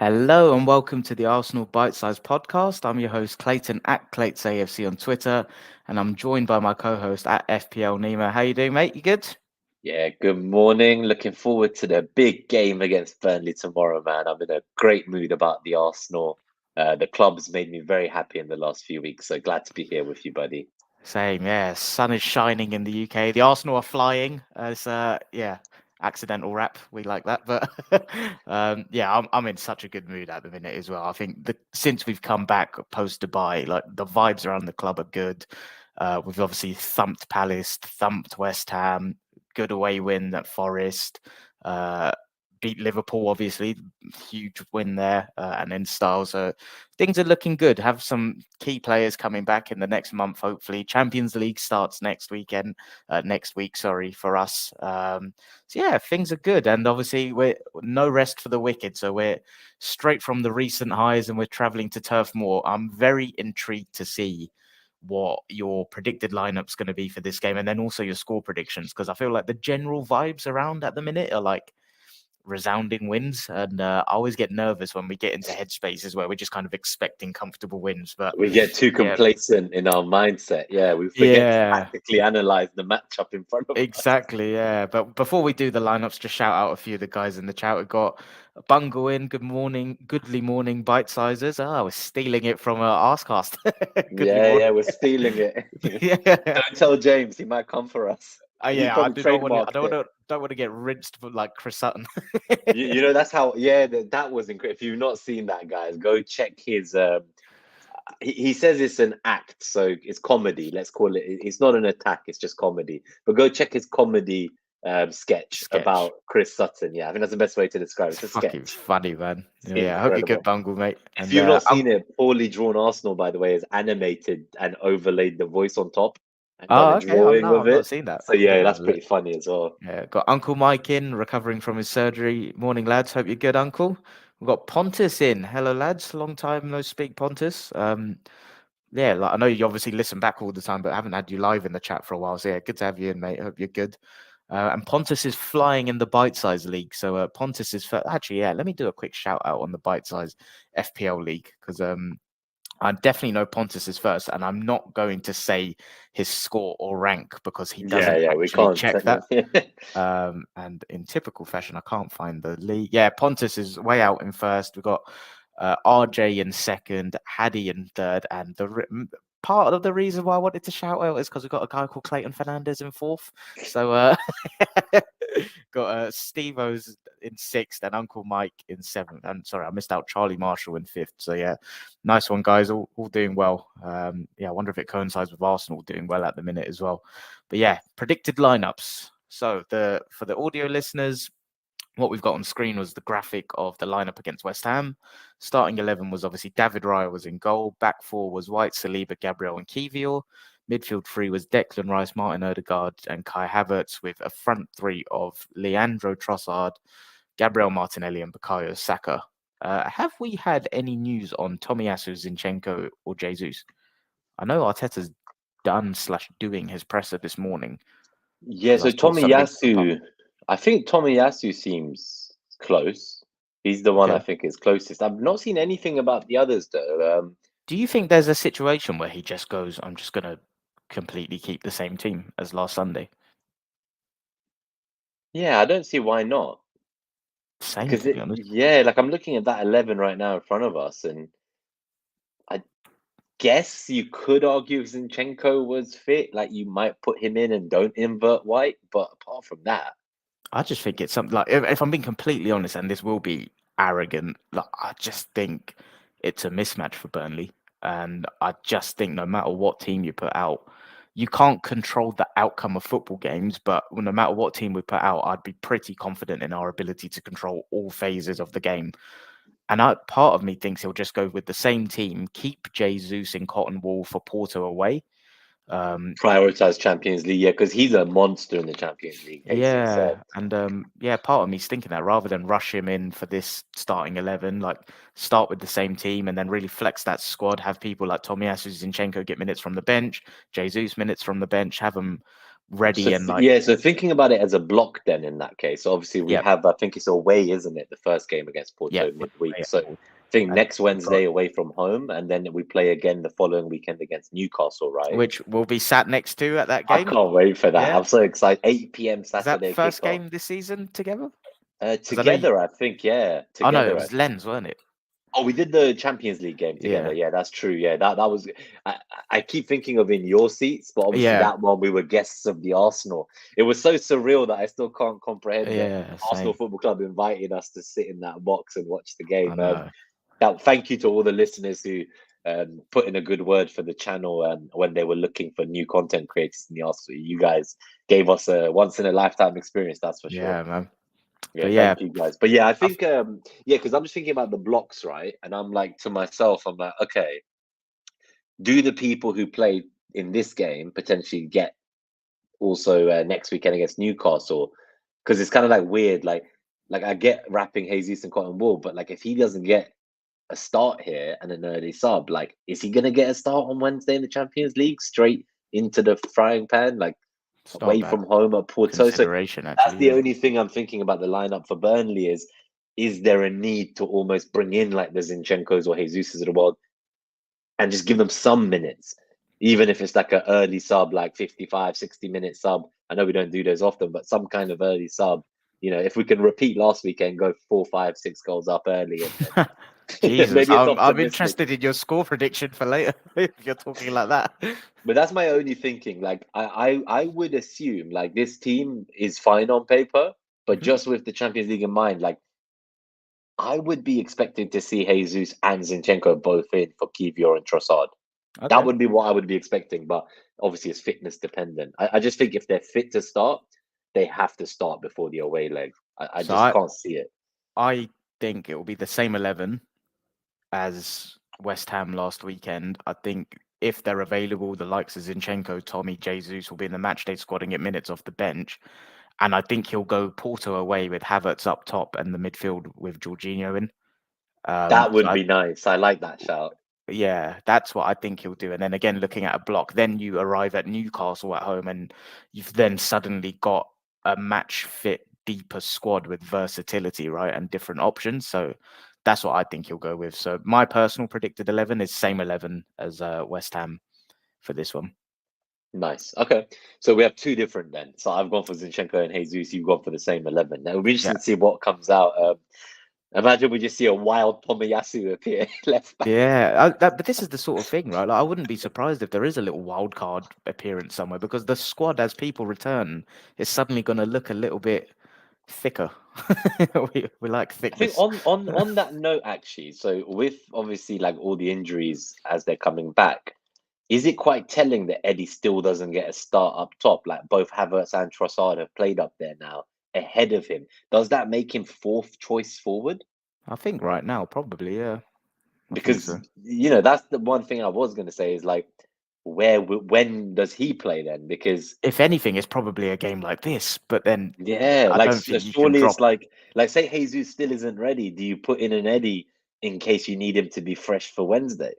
Hello and welcome to the Arsenal BiteSize Podcast. I'm your host Clayton at ClaytesAFC on Twitter, and I'm joined by my co-host at FPL Nima. How you doing, mate? You good? Yeah, good morning. Looking forward to the big game against Burnley tomorrow, man. I'm in a great mood about the Arsenal. The club's made me very happy in the last few weeks, so glad to be here with you, buddy. Same, yeah. Sun is shining in the UK. The Arsenal are flying. As accidental rap. We like that, but yeah, I'm in such a good mood at the minute as well. I think since we've come back post Dubai, like the vibes around the club are good. We've obviously thumped Palace, thumped West Ham, good away win at Forest. Beat Liverpool, obviously, huge win there, and then Style. So things are looking good. Have some key players coming back in the next month, hopefully. Champions League starts next week, sorry, for us. So yeah, things are good, and obviously we're no rest for the wicked. So we're straight from the recent highs, and we're traveling to Turf Moor. I'm very intrigued to see what your predicted lineup's going to be for this game, and then also your score predictions, because I feel like the general vibes around at the minute are like resounding wins, and I always get nervous when we get into headspaces where we're just kind of expecting comfortable wins. But We get too yeah, complacent in our mindset. Yeah, we forget to yeah, tactically analyze the matchup in front of us. exactly, yeah. But before we do the lineups, just shout out a few of the guys in the chat. We've got Bungle in. Good morning, goodly morning, bite sizers. Ah, we're stealing it from Arscast. Goodly Yeah, morning. we're stealing it. Yeah. Don't tell James; he might come for us. He's Yeah, I probably do not want to. I trademarked it. don't want to get rinsed for like Chris Sutton. You know that's how. Yeah, that was incredible. If you've not seen that, guys, go check his. He says it's an act, so it's comedy. Let's call it. It's not an attack; it's just comedy. But go check his comedy sketch Sketch. about Chris Sutton. Yeah, I think that's the best way to describe it. It's It's a fucking sketch. funny, man. It's Yeah, I hope you're good, incredible. Bungle, mate. If And you've not seen it, poorly drawn Arsenal, by the way, is animated and overlaid the voice on top and done a okay. drawing No, of I've not it. seen that. So yeah, Yeah, that's pretty funny as well. yeah. Got Uncle Mike in, recovering from his surgery. Morning, lads. Hope you're good, Uncle. We've got Pontus in. Hello, lads. Long time no speak, Pontus. Yeah, like I know you obviously listen back all the time, but I haven't had you live in the chat for a while. So yeah, good to have you in, mate. Hope you're good. And Pontus is flying in the bite size league. So Pontus is actually, yeah. Let me do a quick shout out on the bite size FPL league, because I definitely know Pontus is first, and I'm not going to say his score or rank because he Yeah, doesn't yeah, we actually can't. check that. And in typical fashion, I can't find the league. Yeah, Pontus is way out in first. We've got RJ in second, Haddy in third, and part of the reason why I wanted to shout out is because we've got a guy called Clayton Fernandez in fourth. So got Steve-O's in sixth and Uncle Mike in seventh. And sorry, I missed out Charlie Marshall in fifth. So yeah, nice one, guys. All doing well. Yeah, I wonder if it coincides with Arsenal doing well at the minute as well. But yeah, predicted lineups. So for the audio listeners, what we've got on screen was the graphic of the lineup against West Ham. Starting 11 was obviously David Raya was in goal. Back four was White, Saliba, Gabriel, and Kivior. Midfield three was Declan Rice, Martin Odegaard, and Kai Havertz, with a front three of Leandro Trossard, Gabriel Martinelli, and Bukayo Saka. Have we had any news on Tomiyasu, Zinchenko, or Jesus? I know Arteta's done/doing his presser this morning, Yeah, because I so saw Tommy some links pop up. Yasu, I think Tommy Yasu seems close. He's the one I Okay. think is closest. I've not seen anything about the others though. Do you think there's a situation where he just goes, I'm just going to completely keep the same team as last Sunday? Yeah, I don't see why not. Same, Because to be honest. yeah, like I'm looking at that 11 right now in front of us, and I guess you could argue if Zinchenko was fit, like you might put him in and don't invert White. But apart from that, I just think it's something like, if I'm being completely honest, and this will be arrogant, like I just think it's a mismatch for Burnley. And I just think no matter what team you put out, you can't control the outcome of football games, but no matter what team we put out, I'd be pretty confident in our ability to control all phases of the game. And part of me thinks he'll just go with the same team, keep Jesus in Cotton Wool for Porto away. prioritize Champions League, yeah, because he's a monster in the Champions League. Jesus said. Yeah, and yeah, part of me's thinking that rather than rush him in for this starting 11, like start with the same team and then really flex that squad. Have people like Tomiyasu, Zinchenko get minutes from the bench, Jesus minutes from the bench. Have them ready and like. Yeah, so thinking about it as a block then in that case, obviously we Yep. have, I think it's away, isn't it? The first game against Porto Yep. midweek. So I think And next we've got- Wednesday away from home, and then we play again the following weekend against Newcastle, right? Which will be sat next to at that I game. can't wait for that. Yeah. I'm so excited. 8 p.m. Is that Saturday first kickoff. game this season together? Together, I think, yeah. Oh no, it Together. was Lens, wasn't it? Oh, we did the Champions League game together. Yeah, that's true. Yeah, that was. I keep thinking of in your seats, but obviously that one we were guests of the Arsenal. It was so surreal that I still can't comprehend that Arsenal Football Club invited us to sit in that box and watch the game. Thank you to all the listeners who put in a good word for the channel when they were looking for new content creators in the Arsenal. You guys gave us a once in a lifetime experience. That's for sure. Yeah, man. Yeah, thank you guys. But yeah, I think because I'm just thinking about the blocks, right? And I'm like to myself, I'm like, okay, do the people who played in this game potentially get also next weekend against Newcastle? Because it's kind of like weird. Like I get wrapping Jesus and Cotton Wool, but like if he doesn't get a start here and an early sub, like is he gonna get a start on Wednesday in the Champions League straight into the frying pan? Like away from home at Porto. So that's the only thing I'm thinking about the lineup for Burnley is there a need to almost bring in like the Zinchenko's or Jesus's of the world and just give them some minutes, even if it's like an early sub, like 55, 60-minute sub. I know we don't do those often, but some kind of early sub. You know, if we can repeat last weekend, go 4, 5, 6 goals up early. And Jesus, I'm interested in your score prediction for later if you're talking like that. But that's my only thinking. Like I would assume like this team is fine on paper, but just with the Champions League in mind, like I would be expecting to see Jesus and Zinchenko both in for Kivior and Trossard. Okay. That would be what I would be expecting, but obviously it's fitness dependent. I just think if they're fit to start, they have to start before the away leg. I can't see it. I think it will be the same 11 as West Ham last weekend. I think if they're available, the likes of Zinchenko, Tommy, Jesus will be in the matchday squad and get minutes off the bench. And I think he'll go Porto away with Havertz up top and the midfield with Jorginho in. That would be nice. I like that shout. Yeah, that's what I think he'll do. And then again, looking at a block, then you arrive at Newcastle at home and you've then suddenly got a match fit, deeper squad with versatility, right? And different options. So that's what I think he'll go with. So my personal predicted 11 is same 11 as West Ham for this one. Nice. Okay. So we have two different then. So I've gone for Zinchenko and Jesus. You've gone for the same 11. Now we'll be interested to see what comes out. Imagine we just see a wild Tomiyasu appear left back. Yeah, but this is the sort of thing, right? Like, I wouldn't be surprised if there is a little wild card appearance somewhere because the squad, as people return, is suddenly going to look a little bit thicker. we like thickness. I think on that note, actually, so with obviously like all the injuries as they're coming back, is it quite telling that Eddie still doesn't get a start up top? Like both Havertz and Trossard have played up there now ahead of him. Does that make him fourth choice forward? I think right now, probably, yeah. Because, you know, that's the one thing I was going to say is like, when does he play then? Because if anything, it's probably a game like this. But then, yeah, like surely it's like say Jesus still isn't ready. Do you put in an Eddie in case you need him to be fresh for Wednesday?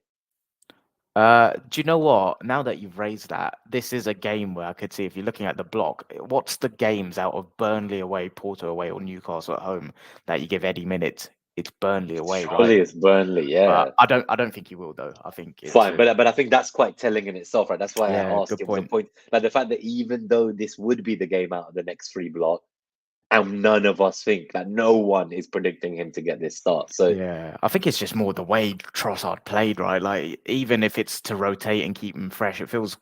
Do you know what? Now that you've raised that, this is a game where I could see if you're looking at the block, what's the games out of Burnley away, Porto away, or Newcastle at home that you give Eddie minutes? It's Burnley away, right? It's Burnley, yeah. But I don't think he will though. I think it's fine, but I think that's quite telling in itself, right? That's why I asked. It was a point. Like the fact that even though this would be the game out of the next 3 block, and none of us think that no one is predicting him to get this start. So yeah, I think it's just more the way Trossard played, right? Like even if it's to rotate and keep him fresh, it feels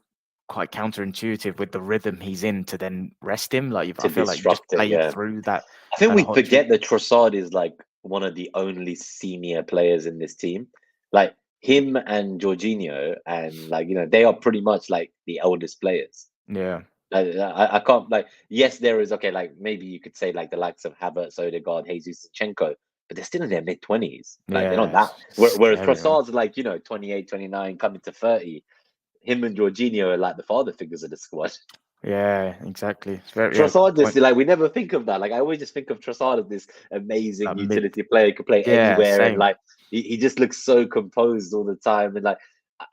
quite counterintuitive with the rhythm he's in to then rest him. Like I feel like you just played through that. I think we forget that Trossard is like one of the only senior players in this team. Like him and Jorginho, and like, you know, they are pretty much like the eldest players. Yeah. I can't like, yes, there is, okay, like maybe you could say like the likes of Havertz, Odegaard, Jesus, Zinchenko, but they're still in their mid-20s. Like they're not that. Whereas Trossard's like, you know, 28, 29, coming to 30. Him and Jorginho are like the father figures of the squad. Yeah, exactly. Trossard just like, we never think of that. Like I always just think of Trossard as this amazing utility player who could play anywhere, and like he just looks so composed all the time. And like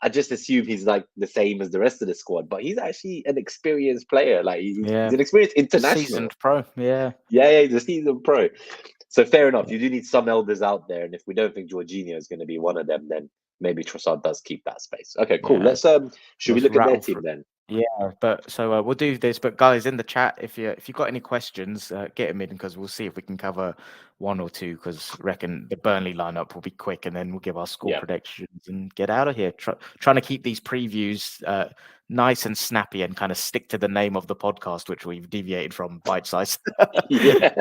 I just assume he's like the same as the rest of the squad, but he's actually an experienced player. Like he's Yeah. an experienced international. Seasoned pro. Yeah. Yeah, he's a seasoned pro. So fair enough. You do need some elders out there, and if we don't think Jorginho is going to be one of them, then maybe Trossard does keep that space. Okay, cool. Yeah. Let's should we Let's look at their rattle team through. then? Yeah, but so we'll do this. But guys, in the chat, if you got any questions, get them in because we'll see if we can cover one or two. Because reckon the Burnley lineup will be quick, and then we'll give our score Yeah. predictions and get out of here. Trying to keep these previews nice and snappy and kind of stick to the name of the podcast, which we've deviated from bite size. Yeah.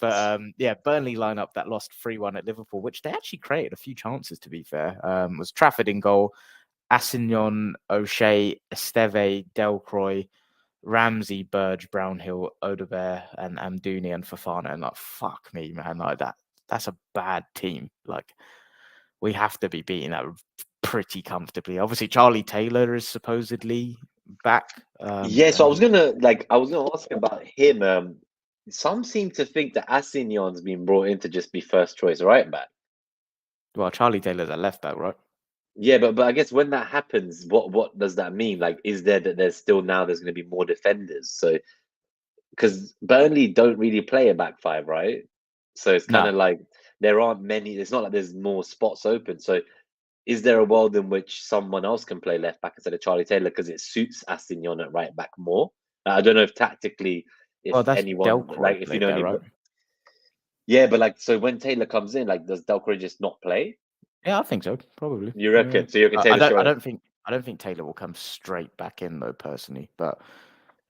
But yeah, Burnley lineup that lost 3-1 at Liverpool, which they actually created a few chances. To be fair, was Trafford in goal. Assignon, O'Shea, Esteve, Delcroix, Ramsey, Burge, Brownhill, Odebear, and Amdouni and Fafana. And like, fuck me, man. Like that's a bad team. Like, we have to be beating that pretty comfortably. Obviously, Charlie Taylor is supposedly back. Yeah, so I was gonna ask about him. Some seem to think that Assignon's been brought in to just be first choice right back. Well, Charlie Taylor's a left back, right? Yeah, but I guess when that happens, what does that mean? Like, is there that there's going to be more defenders? So, because Burnley don't really play a back five, right? So it's kind of like there aren't many. It's not like there's more spots open. So, is there a world in which someone else can play left back instead of Charlie Taylor because it suits Assignon at right back more? I don't know if tactically, if that's anyone Delcroix if you know there, anyone. right? Yeah, but so when Taylor comes in, does Delcroix just not play? Yeah, I think so. Probably. You reckon? Yeah. So you reckon Taylor? I don't think Taylor will come straight back in though, personally. But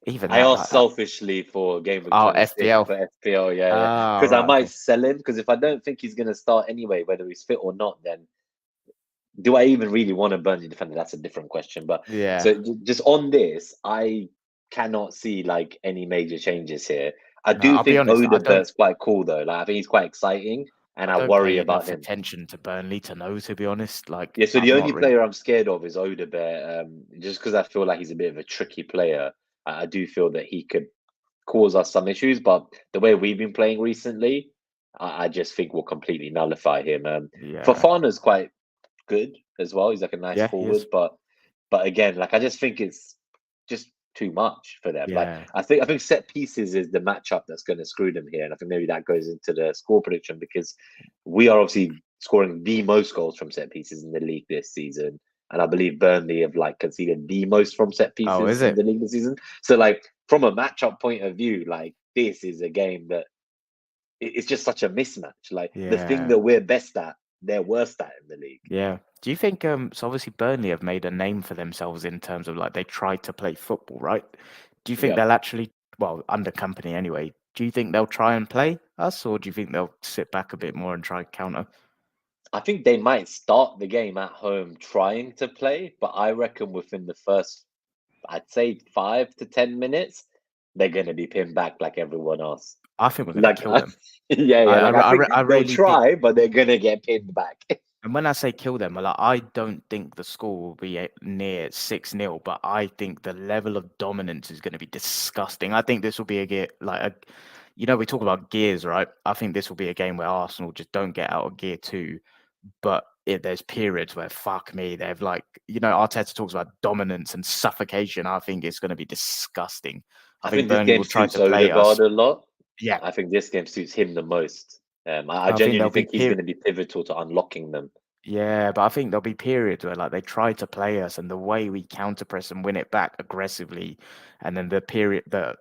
even I that, asked selfishly for Game Week 26 FPL. for FPL, yeah. Because I might sell him, because if I don't think he's going to start anyway, whether he's fit or not, then do I even really want a Burnley defender? That's a different question. But yeah. So just on this, I cannot see any major changes here. I do think Odegaard's quite cool though. I think he's quite exciting, and I worry about him. Attention to Burnley to know, to be honest. Yeah, so the only player I'm scared of is Odegaard, just because I feel like he's a bit of a tricky player. I do feel that he could cause us some issues, but the way we've been playing recently, I just think we'll completely nullify him. Fofana's quite good as well. He's like a nice forward, but again, I just think it's just too much for them. Yeah. I think set pieces is the matchup that's going to screw them here, and I think maybe that goes into the score prediction because we are obviously scoring the most goals from set pieces in the league this season. And I believe Burnley have conceded the most from set pieces in the league this season. So from a matchup point of view, this is a game that it's just such a mismatch. The thing that we're best at, they're worst at in the league. Yeah. Do you think so obviously Burnley have made a name for themselves in terms of they try to play football, right? Do you think they'll actually, well, under company anyway, do you think they'll try and play us, or do you think they'll sit back a bit more and try counter? I think they might start the game at home trying to play, but I reckon within the first, I'd say 5 to 10 minutes, they're going to be pinned back like everyone else. I think we're going to kill them. I really try, but they're going to get pinned back. And when I say kill them, I don't think the score will be near 6-0, but I think the level of dominance is going to be disgusting. I think this will be a game we talk about gears, right? I think this will be a game where Arsenal just don't get out of gear too. But there's periods where, fuck me, they've Arteta talks about dominance and suffocation. I think it's going to be disgusting. I think Burnley will try to play us a lot. Yeah, I think this game suits him the most. I genuinely think he's going to be pivotal to unlocking them. Yeah, but I think there'll be periods where they try to play us, and the way we counter press and win it back aggressively, and then the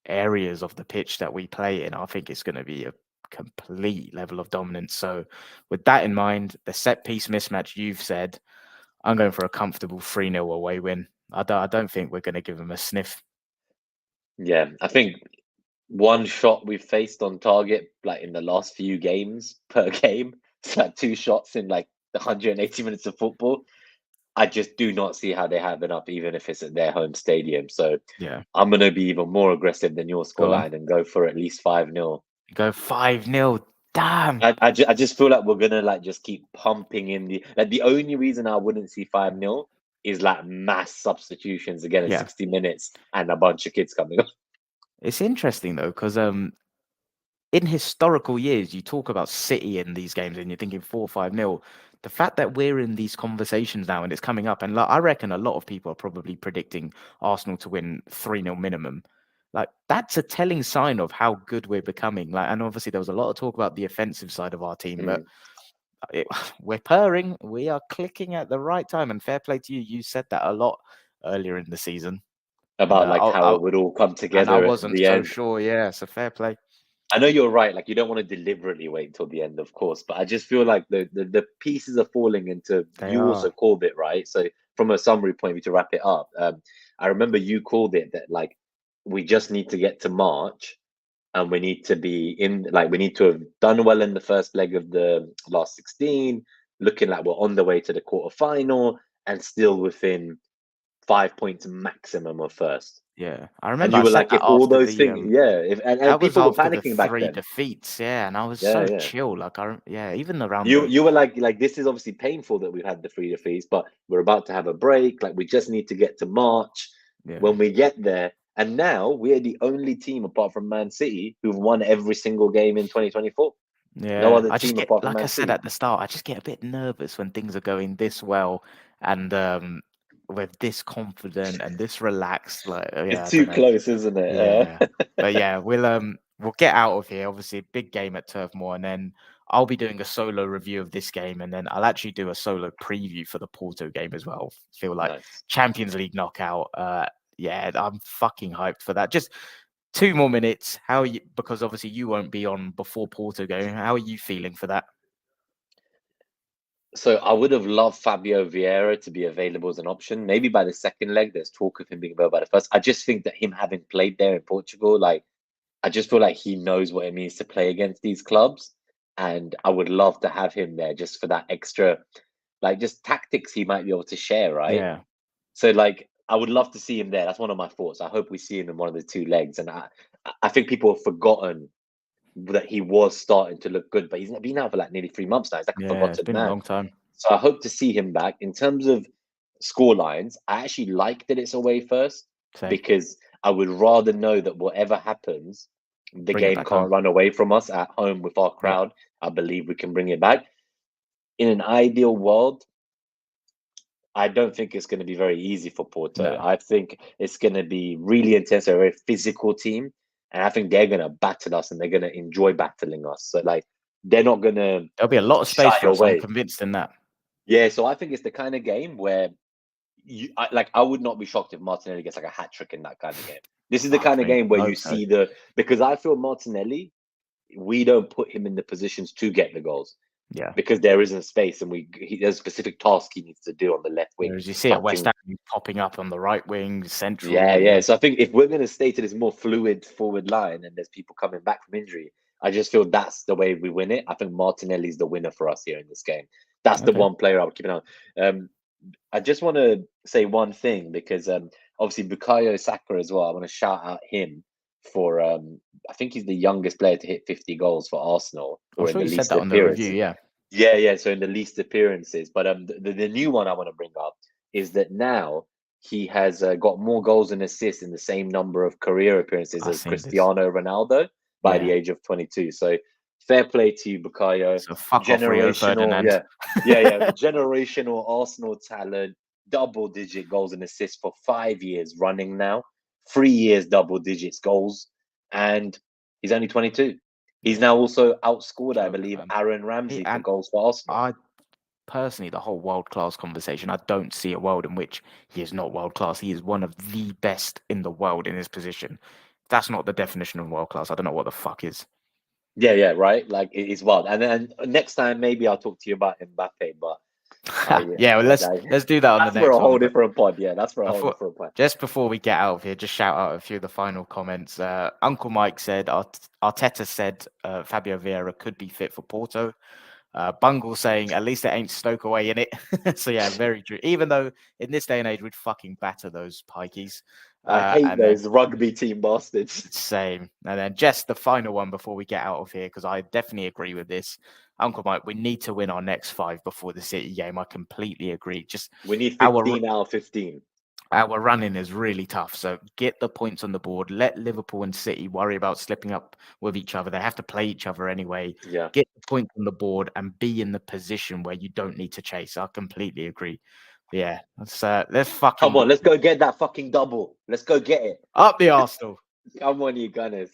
areas of the pitch that we play in, I think it's going to be a complete level of dominance. So with that in mind, the set piece mismatch you've said, I'm going for a comfortable 3-0 away win. I don't think we're going to give them a sniff. Yeah, I think one shot we've faced on target in the last few games per game, it's 2 shots in the 180 minutes of football. I just do not see how they have it up, even if it's at their home stadium. So yeah, I'm going to be even more aggressive than your scoreline and go for at least 5-0. Go 5-0. Damn. I just feel like we're gonna just keep pumping in the only reason I wouldn't see 5-0 is mass substitutions again in 60 minutes and a bunch of kids coming up. It's interesting though, because in historical years you talk about City in these games and you're thinking 4-5-0. the fact that we're in these conversations now and it's coming up, and like, I reckon a lot of people are probably predicting Arsenal to win 3-0 minimum. Like, that's a telling sign of how good we're becoming. Like, and obviously there was a lot of talk about the offensive side of our team, but we're purring. We are clicking at the right time, and fair play to you. You said that a lot earlier in the season, and About like how it would all come I together at wasn't the so end. sure. Yeah, so fair play. I know you're right. Like you don't want to deliberately wait till the end, of course, but I just feel like the pieces are falling into. They You also are. called it right. So from a summary point of view, to wrap it up, I remember you called it that like we just need to get to March, and we need to be in. Like we need to have done well in the first leg of the last 16, looking like we're on the way to the quarterfinal, and still within 5 points maximum of first. Yeah, I And remember you I were said like, that if all after those the things, yeah, if and that was people were after the panicking back 3 then. defeats. Yeah, and I was Yeah, so yeah. chill. Like yeah, even around You were like this is obviously painful that we've had the 3 defeats, but we're about to have a break. Like we just need to get to March. yeah, When we get there, and now we're the only team apart from Man City who've won every single game in 2024. No yeah. other I just team get, apart from like I Man said City. at the start, I just get a bit nervous when things are going this well, and we're this confident and this relaxed. Like, yeah, It's I too don't know. close, isn't it? Yeah, but yeah, we'll get out of here. Obviously, big game at Turf Moor, and then I'll be doing a solo review of this game, and then I'll actually do a solo preview for the Porto game as well. Feel like Nice. Champions League knockout. Yeah, I'm fucking hyped for that. Just 2 more minutes. How are you? Because obviously you won't be on before Porto game. How are you feeling for that? So I would have loved Fabio Vieira to be available as an option. Maybe by the second leg, there's talk of him being available by the first. I just think that him having played there in Portugal, like I just feel like he knows what it means to play against these clubs. And I would love to have him there just for that extra, like just tactics he might be able to share, right? Yeah, So like I would love to see him there. That's one of my thoughts. I hope we see him in one of the 2 legs. And I think people have forgotten that he was starting to look good, but he's been out for like nearly 3 months now. He's like a yeah. It's forgotten been a man. long time. So I hope to see him back. In terms of score lines, I actually like that it's away first Same. because I would rather know that whatever happens, the Bring it game back home. can't run away from us at home with our Yep. crowd. I believe we can bring it back. In an ideal world, I don't think it's going to be very easy for Porto. No, I think it's going to be really intense, a very physical team. And I think they're going to battle us and they're going to enjoy battling us. So, like, they're not going to there'll be a lot of shy space for us. I'm away. convinced in that. Yeah, so I think it's the kind of game where I would not be shocked if Martinelli gets like a hat trick in that kind of game. This is the Fuck kind of me. game where you Hope so. see because I feel Martinelli, we don't put him in the positions to get the goals Yeah. because there isn't space and there's a specific task he needs to do on the left wing. Whereas you see at West touching. Ham popping up on the right wing, central. Yeah, yeah. So I think if we're going to stay to this more fluid forward line and there's people coming back from injury, I just feel that's the way we win it. I think Martinelli's the winner for us here in this game. That's the Okay. one player I would keep an eye on. I just want to say one thing because obviously Bukayo Saka as well. I want to shout out him for I think he's the youngest player to hit 50 goals for Arsenal I'm or in sure the you said least that on the review. appearances. Yeah. Yeah, yeah. So in the least appearances, but the new one I want to bring up is that now he has got more goals and assists in the same number of career appearances I've as seen this. Cristiano Ronaldo by the Yeah. age of 22. So fair play to you, Bukayo. So fuck off, Rio Generational, Ferdinand. yeah. Generational Arsenal talent, double-digit goals and assists for 5 years running now. 3 years double digits goals, and he's only 22. He's Yeah. now also outscored, I Joke, believe, man. Aaron Ramsey for And goals for Arsenal. I personally, the whole world class conversation, I don't see a world in which he is not world class. He is one of the best in the world in his position. That's not the definition of world class. I don't know what the fuck is. Yeah, right. Like it's wild. And then next time, maybe I'll talk to you about Mbappe. But Yeah, well, let's do that on the that's for a next whole one. But different pod. Yeah, that's for a whole before, different pod. just before we get out of here, just shout out a few of the final comments. Uncle Mike said Arteta said Fabio Vieira could be fit for Porto. Bungle saying at least it ain't Stoke away in it. So yeah, very true. Even though in this day and age we'd fucking batter those pikeys. I hate And then those rugby team bastards. same. And then just the final one before we get out of here, because I definitely agree with this. Uncle Mike, we need to win our next 5 before the City game. I completely agree. Just We need our 15 out of 15. our running is really tough. So get the points on the board. Let Liverpool and City worry about slipping up with each other. They have to play each other anyway. Yeah. Get the points on the board and be in the position where you don't need to chase. I completely agree. Yeah, let's fucking Come on, let's go get that fucking double. Let's go get it. up the Arsenal. Come on, you Gunners.